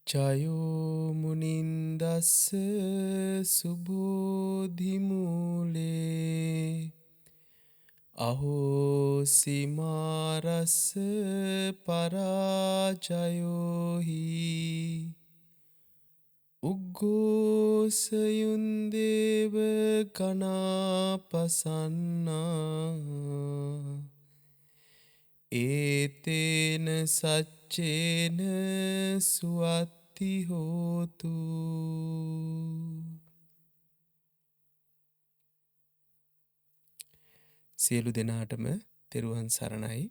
ජයෝ මුනින්දස්ස සුබෝධිමූලේ අහෝ සිමාරස්ස පරාජයෝහි උග්ගෝසයුන්දේව ගනාපසන්නා ඒතේන සච්චේන සුවත්ති හෝතු. සියලු දෙනාටම තෙරුවන් සරණයි.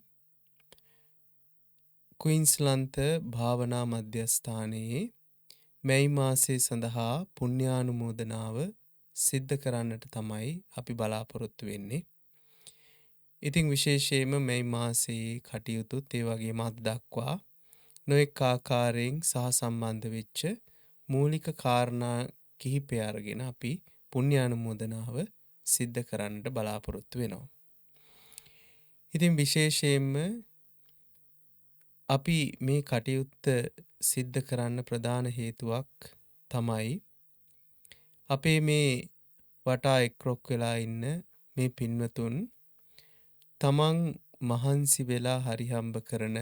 ක්වීන්ස්ලන්ත භාවනා මධ්‍යස්ථානයේ මැයි මාසයේ සඳහා පුණ්‍යානුමෝදනාව සිද්ධ කරන්නට තමයි අපි බලාපොරොත්තු වෙන්නේ. ඉතින් විශේෂයෙන්ම මැයි මාසයේ කටයුතුත් ඒ වගේම අද දක්වා නොඑක ආකාරයෙන් සහසම්බන්ධ වෙච්ච මූලික කාරණා කිහිපය අරගෙන අපි පුණ්‍යානුමෝදනාව සිද්ධ කරන්නට බලාපොරොත්තු වෙනවා. ඉතින් විශේෂයෙන්ම අපි මේ කටයුත්ත සිද්ධ කරන්න ප්‍රධාන හේතුවක් තමයි අපේ මේ වටා එක්රොක් වෙලා ඉන්න මේ පින්වතුන් තමන් මහන්සි වෙලා හරිහම්බ කරන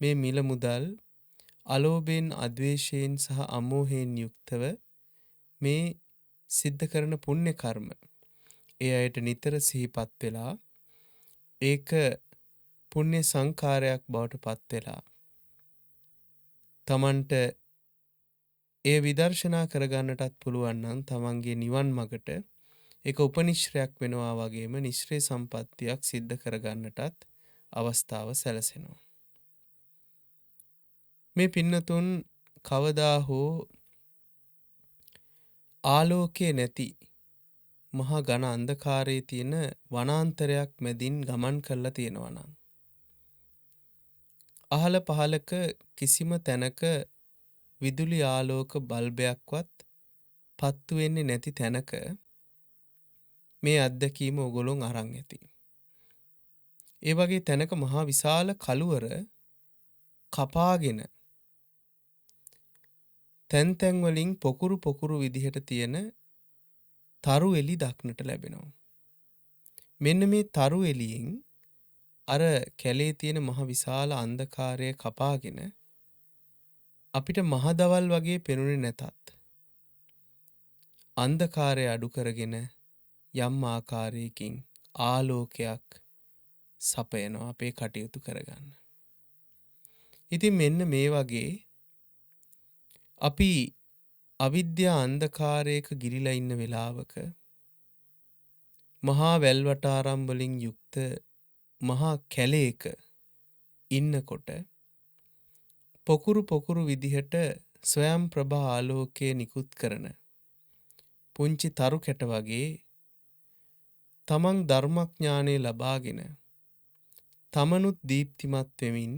මේ මිල මුදල් අලෝභයෙන් අද්වේෂයෙන් සහ අමෝහයෙන් යුක්තව මේ සිද්ධ කරන පුණ්‍ය කර්ම ඒ අයට නිතර සිහිපත් වෙලා ඒක පුණ්‍ය සංකාරයක් බවට පත් වෙලා තමන්ට ඒ විදර්ශනා කරගන්නටත් පුළුවන් නම් තමන්ගේ නිවන් මගට ඒක උපනිශ්‍රයක් වෙනවා වගේම නිශ්‍රේ සම්පත්තියක් සිද්ධ කරගන්නටත් අවස්ථාව සැලසෙනවා. මේ පින්නතුන් කවදා හෝ ආලෝකයේ නැති මහා ඝන අන්ධකාරයේ තියෙන වනාන්තරයක් මැදින් ගමන් කරලා තියෙනවා නම් අහල පහලක කිසිම තැනක විදුලි ආලෝක බල්බයක්වත් පත්තු වෙන්නේ නැති තැනක මේ අත්දැකීම ඔයගොල්ලෝ අරන් ඇති. ඒ වගේ තැනක මහා විශාල කළුවර කපාගෙන තැන් වලින් පොකුරු විදිහට තියෙන තරු එලි දක්නට ලැබෙනවා. මෙන්න මේ තරු එලියෙන් අර කැලේ තියෙන මහ විශාල අන්ධකාරය කපාගෙන අපිට මහදවල් වගේ පෙනුනේ නැතත් අන්ධකාරය අඩු කරගෙන යම් ආකාරයකින් ආලෝකයක් සපයනවා අපේ කටයුතු කරගන්න. ඉතින් මෙන්න මේ වගේ අපි අවිද්‍යා අන්ධකාරයක ගිලිලා ඉන්න වෙලාවක මහා වැල්වටාරම් වලින් යුක්ත මහා කැලේක ඉන්නකොට පොකුරු විදිහට ස්වයං ප්‍රභා ආලෝකය නිකුත් කරන පුංචි තරු කැට වගේ තමන් ධර්මඥානෙ ලබාගෙන තමනුත් දීප්තිමත් වෙමින්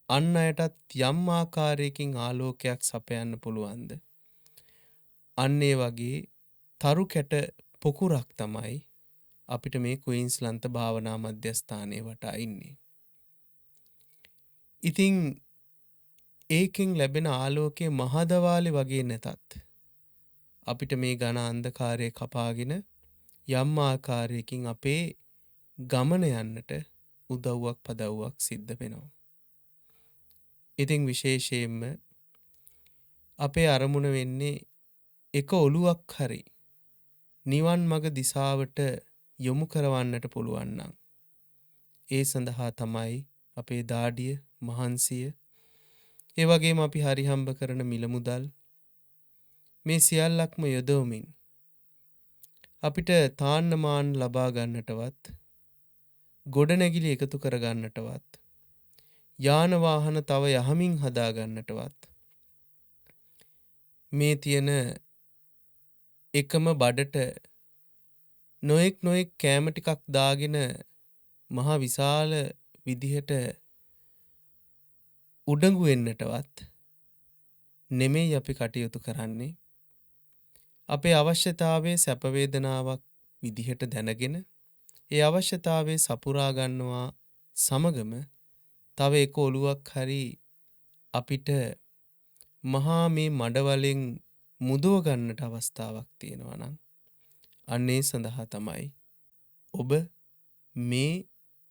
අන් අයටත් යම් ආකාරයකින් ආලෝකයක් සපයන්න පුළුවන්ද? අන්න ඒ වගේ තරු කැට පොකුරක් තමයි අපිට මේ ක්වීන්ස්ලන්ත භාවනා මධ්‍යස්ථානයේ වටා ඉන්නේ. ඉතින් ඒකෙන් ලැබෙන ආලෝකයේ මහදවාලේ වගේ නැතත් අපිට මේ ඝන අන්ධකාරය කපාගෙන යම් ආකාරයකින් අපේ ගමන යන්නට උදව්වක් පදව්වක් සිද්ධ වෙනවා. ඉතින් විශේෂයෙන්ම අපේ අරමුණ වෙන්නේ එක ඔලුවක් හරි නිවන් මඟ දිශාවට යොමු කරවන්නට පුළුවන් නම් ඒ සඳහා තමයි අපේ දාඩිය මහන්සිය ඒ වගේම අපි හරිහම්බ කරන මිල මුදල් මේ සියල්ලක්ම යොදවමින් අපිට තාන්න මාන ලබා ගන්නටවත් ගොඩනැගිලි එකතු කර ගන්නටවත් යාන වාහන තව යහමින් හදා ගන්නටවත් මේ තියෙන එකම බඩට නොඑක් කෑම ටිකක් දාගෙන මහා විශාල විදිහට උඩඟු වෙන්නටවත් නෙමෙයි අපි කටයුතු කරන්නේ. අපේ අවශ්‍යතාවයේ සැප වේදනාවක් විදිහට දැනගෙන ඒ අවශ්‍යතාවයේ සපුරා ගන්නවා සමගම තව එක ඔලුවක් හරි අපිට මහා මේ මඩවලෙන් මුදව ගන්නට අවස්ථාවක් තියෙනවා නම් අන්නේ සඳහා තමයි ඔබ මේ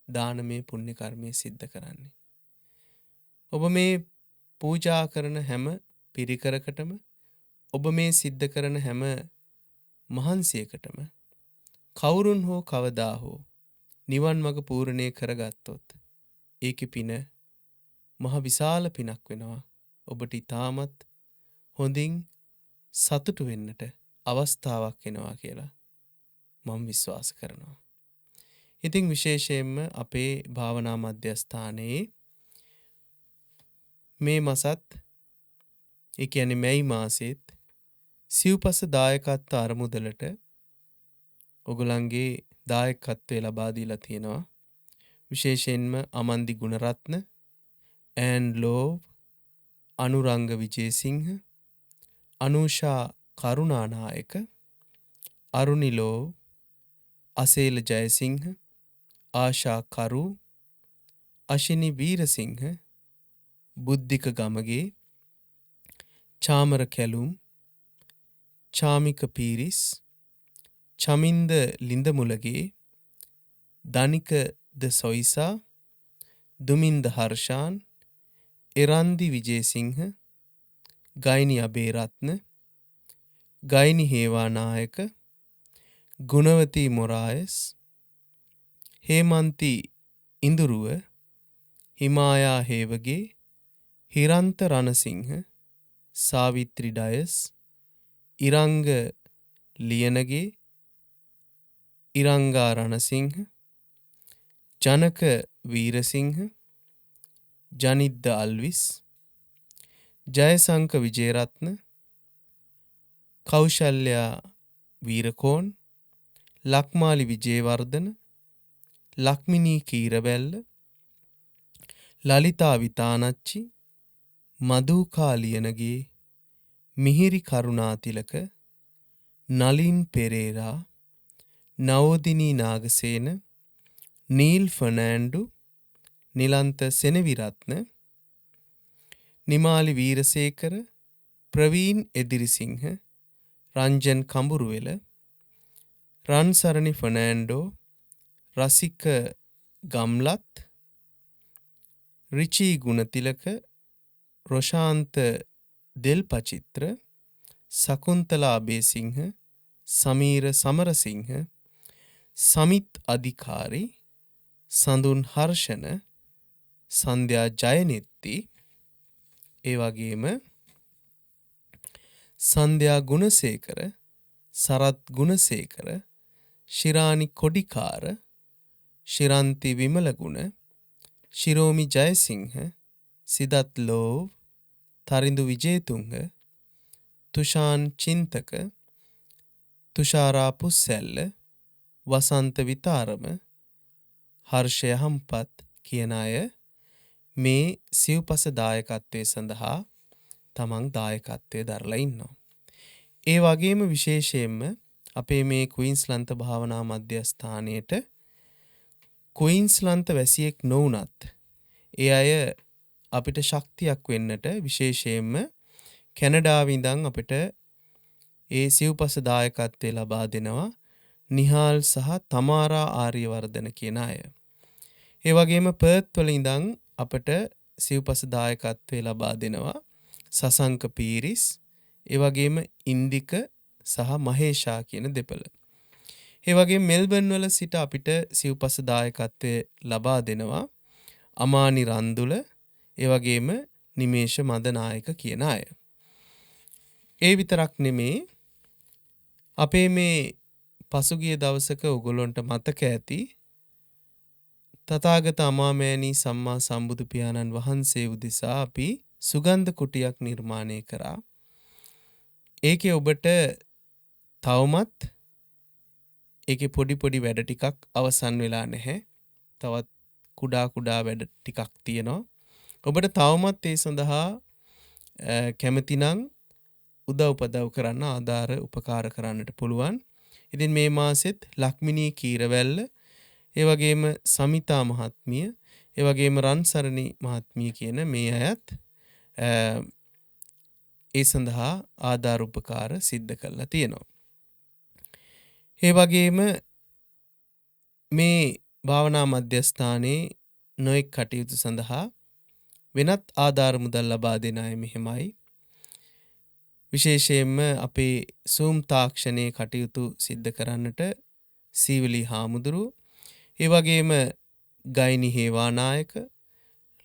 දානමය පුණ්‍ය කර්මය සිද්ධ කරන්නේ. ඔබ මේ පූජා කරන හැම පිරිකරකටම ඔබ මේ සිද්ධ කරන හැම මහන්සියකටම කවුරුන් හෝ කවදා හෝ නිවන් මඟ පූර්ණේ කරගත්තොත් ඒකේ පින මහ විශාල පිනක් වෙනවා. ඔබට ඊටමත් හොඳින් සතුටු වෙන්නට අවස්ථාවක් එනවා කියලා මම විශ්වාස කරනවා. ඉතින් විශේෂයෙන්ම අපේ භාවනා මධ්‍යස්ථානයේ මේ මාසත් ඒ කියන්නේ මැයි මාසෙත් සිව්පස දායකත්ව අරමුදලට ඔගලන්ගේ දායකත්වය ලබා දීලා තියෙනවා. විශේෂයෙන්ම අමන්දි ගුණරත්න, ඇන් ලෝව්, අනුරංග විජේසිංහ, අනුෂා කරුණානායක, අරුණිලෝ, අසේල ජයසිංහ, ආශා කරු, අශිනි වීරසිංහ, බුද්ධික ගමගේ, චාමර කැලුම්, චාමික පීරිස්, චමින්ද ලිඳමුලගේ, දනික ද සොයිසා, දුමින්ද හර්ෂාන්, එරන්දි විජේසිංහ, ගයිනි අබේරත්න, ගයිනි හේවානායක, ගුණවතී මොරායස්, හේමන්ති ඉඳුරුව, හිමායා හේවගේ, හිරන්ත රණසිංහ, සාවිත්‍රි ඩයස්, ඉරංග ලියනගේ, ඉරංගා රණසිංහ, ජනක වීරසිංහ, ජනිද්ද අල්විස්, ජයසංක විජේරත්න, කෞශල්‍යා වීරකෝන්, ලක්මාලි විජේවර්ධන, ලක්මිනී කීරවැල්ල, ලලිතා විතානච්චි, මදූකා ලියනගේ, මිහිරි කරුණාතිලක, නලින් පෙරේරා, නවෝදිනී නාගසේන, නීල් ෆර්නෑන්ඩු, නිලන්ත සෙනවිරත්න, නිමාලි වීරසේකර, ප්‍රවීන් එදිරිසිංහ, රංජන් කඹුරුවෙල, රන්සරණි ෆර්නෑන්ඩෝ, රසික ගම්ලත්, රිචී ගුණතිලක, රොෂාන්ත දෙල්පචිත්‍ර, සකුන්තලා බේසිංහ, සමීර සමරසිංහ, සමිත් අධිකාරි, සඳුන් හර්ෂණ, සන්ධ්‍යා ජයනෙත්ති, ඒ වගේම සන්ධ්‍යා ගුණසේකර, සරත් ගුණසේකර, ශිරානි කොඩිකාර, ශිරන්ති විමලගුණ, ශිරෝමි ජයසිංහ, සිදත් ලෝව්, තරිඳු විජේතුංග, තුෂාන් චින්තක, තුෂාරා පුස්සැල්ල, වසන්ත විතාරම, හර්ෂය හම්පත් කියන අය මේ සිව්පස දායකත්වය සඳහා තමන් දායකත්වය දරලා ඉන්නවා. ඒ වගේම විශේෂයෙන්ම අපේ මේ ක්වීන්ස්ලන්ත භාවනා මධ්‍යස්ථානයට ක්වීන්ස්ලන්ත වැසියෙක් නොවුනත් ඒ අය අපිට ශක්තියක් වෙන්නට විශේෂයෙන්ම කැනඩාවේ ඉඳන් අපිට ඒ සිව්පස දායකත්වය ලබා දෙනවා නිහාල් සහ තමාරා ආර්යවර්ධන කියන අය. ඒ වගේම පර්ත් වල ඉඳන් අපට සිව්පස දායකත්වය ලබා දෙනවා සසංක පීරිස්, ඒ වගේම ඉන්දික සහ මහේෂා කියන දෙපළ. ඒ වගේම මෙල්බර්න් වල සිට අපිට සිව්පස දායකත්වය ලබා දෙනවා අමානි රන්දුල, ඒ වගේම නිමේෂ මදනායක කියන අය. ඒ විතරක් නෙමේ, අපේ මේ පසුගිය දවසක ඔයගොල්ලන්ට මතක ඇති තථාගත අමාමෑණී සම්මා සම්බුදු පියාණන් වහන්සේ උදෙසා අපි සුගන්ධ කුටියක් නිර්මාණය කරා. ඒකේ ඔබට තවමත් ඒකේ පොඩි පොඩි වැඩ ටිකක් අවසන් වෙලා නැහැ. තවත් කුඩා කුඩා වැඩ ටිකක් තියෙනවා. ඔබට තවමත් ඒ සඳහා කැමතිනම් උදව්පදව් කරන්න, ආධාර උපකාර කරන්නට පුළුවන්. ඉතින් මේ මාසෙත් ලක්මිනී කීරවැල්ල, ඒ වගේම සමිතා මහත්මිය, ඒ වගේම රන්සරණි මහත්මිය කියන මේ අයත් ඒ සඳහා ආධාර උපකාර සිද්ධ කරලා තියෙනවා. ඒ වගේම මේ භාවනා මධ්‍යස්ථානයේ නොයෙක් කටයුතු සඳහා වෙනත් ආධාර මුදල් ලබා දෙන අය මෙහෙමයි. විශේෂයෙන්ම අපේ සූම් තාක්ෂණයේ කටයුතු සිද්ධ කරන්නට සීවලී හාමුදුරුව, ඒ වගේම ගයිනි හේවානායක,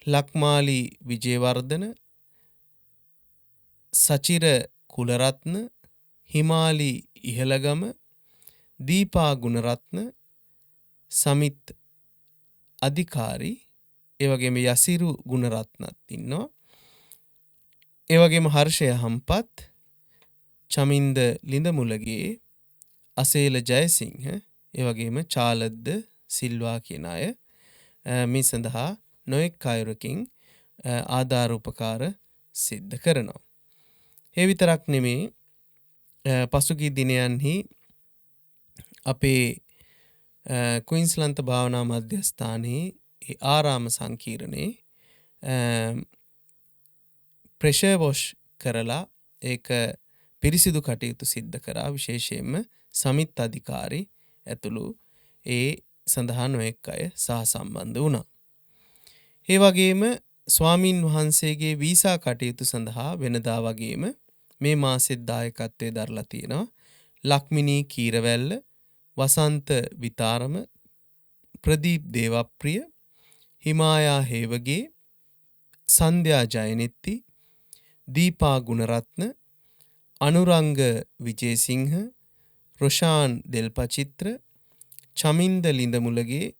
ලක්මාලි විජේවර්ධන, සචිර කුලරත්න, හිමාලි ඉහළගම, දීපා ගුණරත්න, සමිත් අධිකාරි, ඒ වගේම යසිරු ගුණරත්නත් ඉන්නවා. ඒ වගේම හර්ෂය හම්පත්, චමින්ද ලිඳමුලගේ, අසේල ජයසිංහ, ඒ වගේම චාලද්ද සිල්වා කියන අය මේ සඳහා නොයෙක් අයුරකින් ආධාර උපකාර සිද්ධ කරනවා. ඒ විතරක් නෙමේ, පසුගිය දිනයන්හි අපේ ක්වීන්ස්ලන්ත භාවනා මධ්‍යස්ථානයේ ආරාම සංකීර්ණයේ ප්‍රෙෂර් වොෂ් කරලා ඒක පිරිසිදු කටයුතු සිද්ධ කරා. විශේෂයෙන්ම සමිත් අධිකාරි ඇතුළු ඒ සඳහා නොයෙක් අය සහසම්බන්ධ වුණා. ඒ වගේම ස්වාමින් වහන්සේගේ වීසා කටයුතු සඳහා වෙනදා වගේම මේ මාසෙත් දායකත්වයේ දරලා තියෙනවා ලක්මිනී කීරවැල්ල, වසන්ත විතාරම, ප්‍රදීප් දේවප්‍රිය, හිමායා හේවගේ, සන්ධ්‍යා ජයනෙත්ති, දීපා ගුණරත්න, අනුරංග විජේසිංහ, රොෂාන් දෙල්පචිත්‍ර, චමින්ද ලිඳමුලගේ,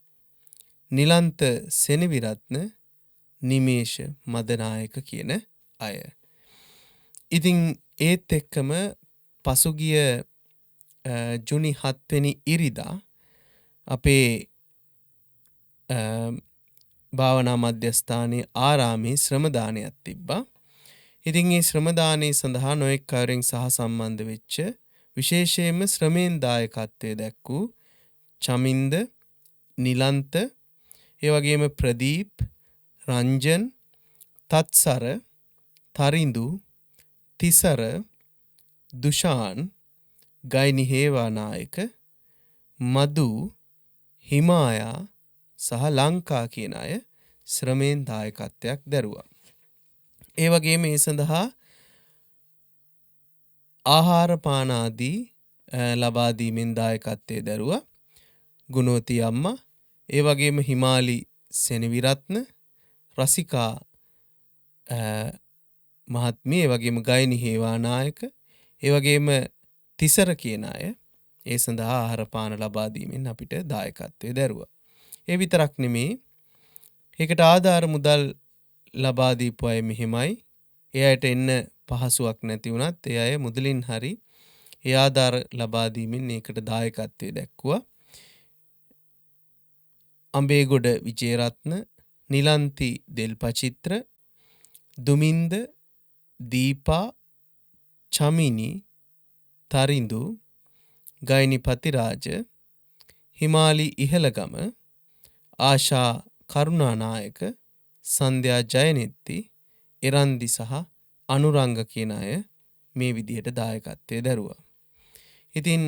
නිලන්ත සෙනවිරත්න, නිමේෂ මදනායක කියන අය. ඉතින් ඒත් එක්කම පසුගිය ජුනි 7 වෙනි ඉරිදා අපේ භාවනා මධ්‍යස්ථානයේ ආරාමේ ශ්‍රමදානයක් තිබ්බා. ඉතින් මේ ශ්‍රමදානයේ සඳහා නොයෙක් අයුරින් සහ සම්බන්ධ වෙච්ච විශේෂයෙන්ම ශ්‍රමයෙන් දායකත්වයේ දැක්වූ චමින්ද, නිලන්ත, ඒ වගේම ප්‍රදීප්, රංජන්, තත්සර, තරිඳු, තිසර, දුෂාන්, ගයිනි හේවානායක, මදු, හිමායා සහ ලංකා කියන අය ශ්‍රමයෙන් දායකත්වයක් දැරුවා. ඒ වගේම මේ සඳහා ආහාර පාන ආදී ලබා දීමෙන් දායකත්වයේ දැරුවා ගුණවති අම්මා, ඒ වගේම හිමාලි සෙනවිරත්න, රසිකා මහත්මිය, ඒ වගේම ගයිනි හේවානායක, ඒ වගේම තිසර කියන අය ඒ සඳහා ආහාර පාන ලබා දීමෙන් අපිට දායකත්වයේ දැරුවා. ඒ විතරක් නෙමේ, ඒකට ආධාර මුදල් ලබා දීපු අය මෙහෙමයි. ඒ අයට එන්න පහසුවක් නැති වුණත් ඒ අය මුදලින් හරි ඒ ආධාර ලබා දීමෙන් ඒකට දායකත්වයේ දැක්වුවා. අඹේගොඩ විජේරත්න, නිලන්ති දෙල්පචිත්‍ර, දුමින්ද, දීපා, චමිනි, තරිඳු, ගයිනි පතිරාජ, හිමාලි ඉහළගම, ආශා කරුණානායක, සන්ධ්‍යා ජයනෙත්ති, එරන්දි සහ අනුරංග කියන අය මේ විදිහට දායකත්වයේ දැරුවා. ඉතින්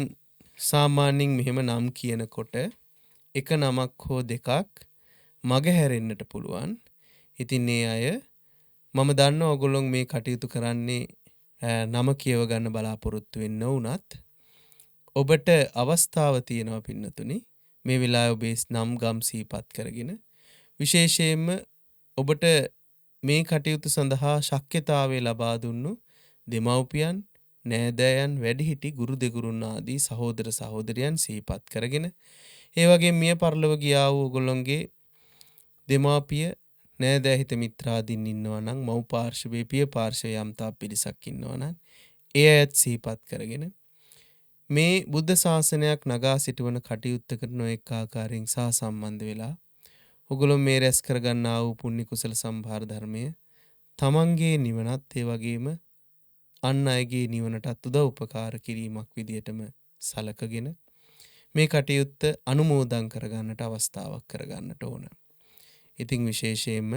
සාමාන්‍යයෙන් මෙහෙම නම් කියනකොට එක නමක් හෝ දෙකක් මගහැරෙන්නට පුළුවන්. ඉතින් මේ අය මම දන්නවා ඔයගොල්ලෝ මේ කටයුතු කරන්නේ නම කියව ගන්න බලාපොරොත්තු වෙන්න වුණත් ඔබට අවස්ථාව තියෙනවා පින්නතුනි මේ වෙලාවේ ඔබේ නම් ගම් සිහිපත් කරගෙන විශේෂයෙන්ම ඔබට මේ කටයුතු සඳහා ශක්්‍යතාවය ලබා දුන්නු දෙමව්පියන්, නෑදෑයන්, වැඩිහිටි, ගුරු දෙගුරුන් ආදී සහෝදර සහෝදරයන් සිහිපත් කරගෙන ඒ වගේ මිය පරලොව ගියා වූ ඔයගොල්ලන්ගේ දෙමාපිය, නෑදෑ හිත මිත්‍රාදීන් ඉන්නවා නම්, මව් පාර්ශවයේ පිය පාර්ශවයේ යම්තා පිරිසක් ඉන්නවා නම් ඒ අයත් සිහිපත් කරගෙන මේ බුද්ධ ශාසනයක් නගා සිටවන කටයුත්ත කරන එක් ආකාරයෙන් සහ සම්බන්ධ වෙලා ඔගොල්ලෝ මේ රැස් කරගන්නා වූ පුණ්‍ය කුසල සම්භාර ධර්මය තමන්ගේ නිවනත් ඒ වගේම අන් අයගේ නිවනටත් උදව් උපකාර කිරීමක් විදියටම සලකගෙන මේ කටයුත්ත අනුමෝදන් කරගන්නට අවස්ථාවක් කරගන්නට ඕන. ඉතින් විශේෂයෙන්ම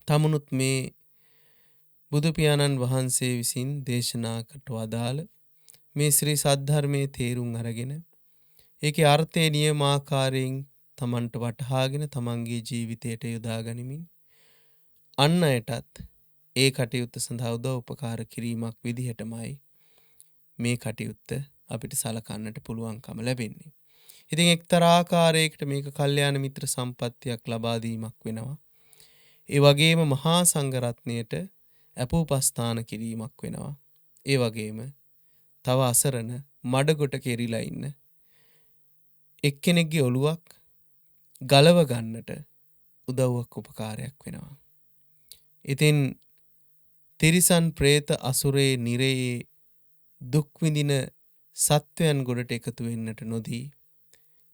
තමුණුත් මේ බුදු පියාණන් වහන්සේ විසින් දේශනා කොට වදාළ මේ ශ්‍රී සද්ධර්මයේ තේරුම් අරගෙන ඒකේ අර්ථය නියමාකාරයෙන් තමන්ට වටහාගෙන තමන්ගේ ජීවිතයට යොදා ගනිමින් අන් අයටත් ඒ කටයුත්ත සඳහා උදව් උපකාර කිරීමක් විදිහටමයි මේ කටයුත්ත අපිට සලකන්නට පුළුවන්කම ලැබෙන්නේ. ඉතින් එක්තරා ආකාරයකට මේක කල්යාණ මිත්‍ර සම්පත්තියක් ලබා දීමක් වෙනවා. ඒ වගේම මහා සංඝරත්නයට අපෝපස්ථාන කිරීමක් වෙනවා. ඒ වගේම තව අසරණ මඩගොට කෙරිලා ඉන්න එක්කෙනෙක්ගේ ඔළුවක් ගලව ගන්නට උදව්වක් උපකාරයක් වෙනවා. ඉතින් තිරිසන් പ്രേත අසුරේ නිරයේ දුක් විඳින සත්වයන් ගොඩට එකතු වෙන්නට නොදී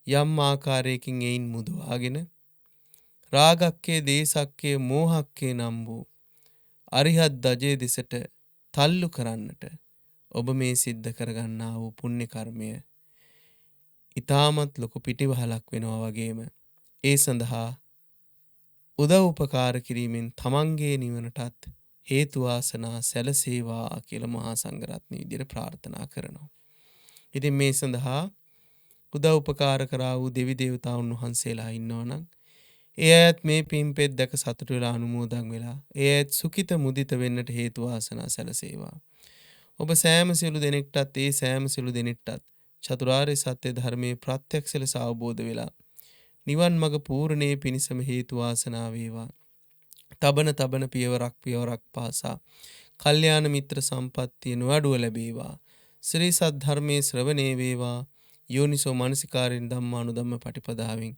යම් ආකාරයකින් එයින් මුදවාගෙන රාගක්කේ දේසක්කේ මෝහක්කේ නම් වූ අරිහත් දජේ දෙසට තල්ලු කරන්නට ඔබ මේ සිද්ධ කරගන්නා වූ පුණ්‍ය කර්මය ඊටමත් ලොකු පිටිවහලක් වෙනවා වගේම ඒ සඳහා උදව් උපකාර කිරීමෙන් තමන්ගේ නිවනටත් හේතු වාසනා සැලසේවා කියලා මහා සංඝරත්නය විදිහට ප්‍රාර්ථනා කරනවා. ඉතින් මේ සඳහා උදව් උපකාර කරා වූ දෙවි දේවතාවුන් වහන්සේලා ඉන්නවනම් ඒ අයත් මේ පින්පෙත් දැක සතුට වෙලා අනුමෝදන් වෙලා ඒ අයත් සුඛිත මුදිත වෙන්නට හේතු වාසනා සැලසේවා. ඔබ සෑම සියලු දෙනෙක්ටත් ඒ සෑම සියලු දෙනෙක්ටත් චතුරාර්ය සත්‍ය ධර්මයේ ප්‍රත්‍යක්ෂ ලෙස අවබෝධ වෙලා නිවන් මඟ පූර්ණේ පිණසම හේතු වාසනා වේවා. තබන පියවරක් පාසා කල්යාණ මිත්‍ර සම්පත්තිය නොඅඩුව ලැබේවා. ශ්‍රී සද්ධර්මයේ ශ්‍රවණේ වේවා. යෝනිසෝ මනසිකාරෙන් ධම්මානුධම්ම පටිපදාවෙන්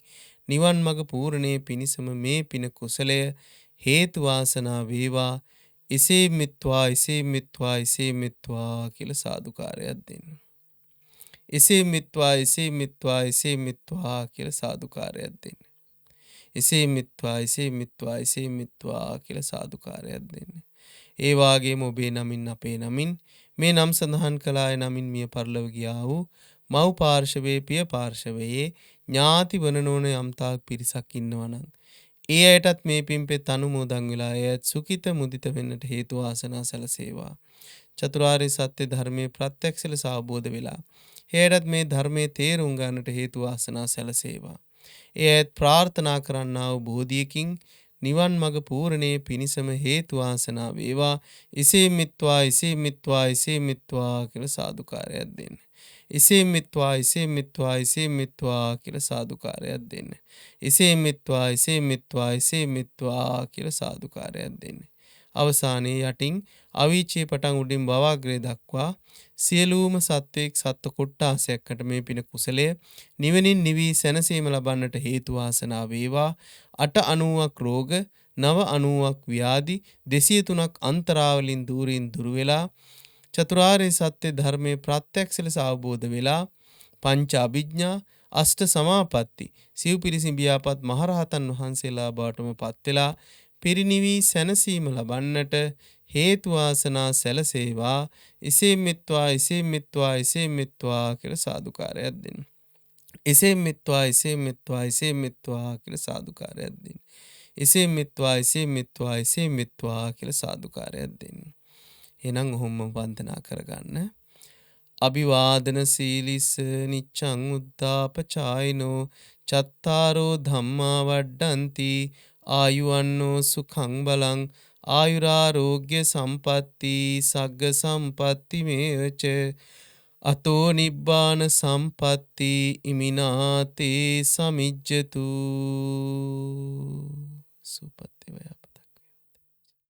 නිවන් මඟ පූර්ණේ පිණසම මේ පින කුසලය හේතු වාසනා වේවා. එසේ මිත්වා කියලා සාදුකාරයක් දෙන්න. එසේ මිත්වා කියලා සාදුකාරයක් දෙන්න. එසේ මිත්වා කියලා සාදුකාරයක් දෙන්න. ඒ වාගේම ඔබේ නමින් අපේ නමින් මේ නම් සඳහන් කළාය නමින් මිය පරලොව ගියා වූ මව් පාර්ශවයේ පිය පාර්ශවයේ ඥාති වන නොවන යම්තාක් පිරිසක් ඉන්නවනම් ඒ අයටත් මේ පින්පෙත් අනුමෝදන් වෙලා එයත් සුඛිත මුදිත වෙන්නට හේතු වාසනා සැලසේවා. චතුරාර්ය සත්‍ය ධර්මයේ ප්‍රත්‍යක්ෂ ලෙස අවබෝධ වෙලා එයටත් මේ ධර්මයේ තේරුම් ගන්නට හේතු වාසනා සැලසේවා. එයත් ප්‍රාර්ථනා කරන්නා වූ බෝධියකින් නිවන් මඟ පූර්ණේ පිණසම හේතු වාසනා වේවා. එසේ මිත්වා කියලා සාදුකාරයක් දෙන්න. එසේ මිත්වා කියලා සාදුකාරයක් දෙන්න. එසේ මිත්වා කියලා සාදුකාරයක් දෙන්න. අවසානයේ යටින් අවීචයේ පටන් උඩින් භවග්‍රේ දක්වා සියලුම සත්වයක් සත්ව කොට්ටාසයක්කට මේ පින කුසලය නිවනින් නිවී සැනසීම ලබන්නට හේතු වාසනා වේවා. 890ක් රෝග 990ක් ව්‍යාධි 203ක් අන්තරාවලින් දුරින් දුර වෙලා චතුරාර්ය සත්‍ය ධර්මයේ ප්‍රත්‍යක්ෂ ලෙස අවබෝධ වෙලා පංච අභිඥා අෂ්ට සමාපatti සිව් පිරිසින් බියාපත් මහරහතන් වහන්සේලා බවටම පත් වෙලා පිරිනිවී සැනසීම ලබන්නට හේතු වාසනා සැලසේවා. එසේ මිත්වා කියලා සාදුකාරයක් දෙන්න. එසේ මිත්වා කියලා සාදුකාරයක් දෙන්න. එසේ මිත්වා කියලා සාදුකාරයක් දෙන්න. එහෙනම් ඔහොම වන්දනා කරගන්න. අභිවාදන සීලිස නිච්ඡං උද්ධාපචායිනෝ චත්තාරෝ ධම්මා වඩ්ඩಂತಿ ආයුවන්නෝ සුඛං බලං ආයුරාෝග්‍ය සම්පatti සග්ග සම්පatti මේවච අතෝ නිබ්බාන සම්පatti ඉමිනාතේ සමිජ්ජතු සුපත්ති වේවා.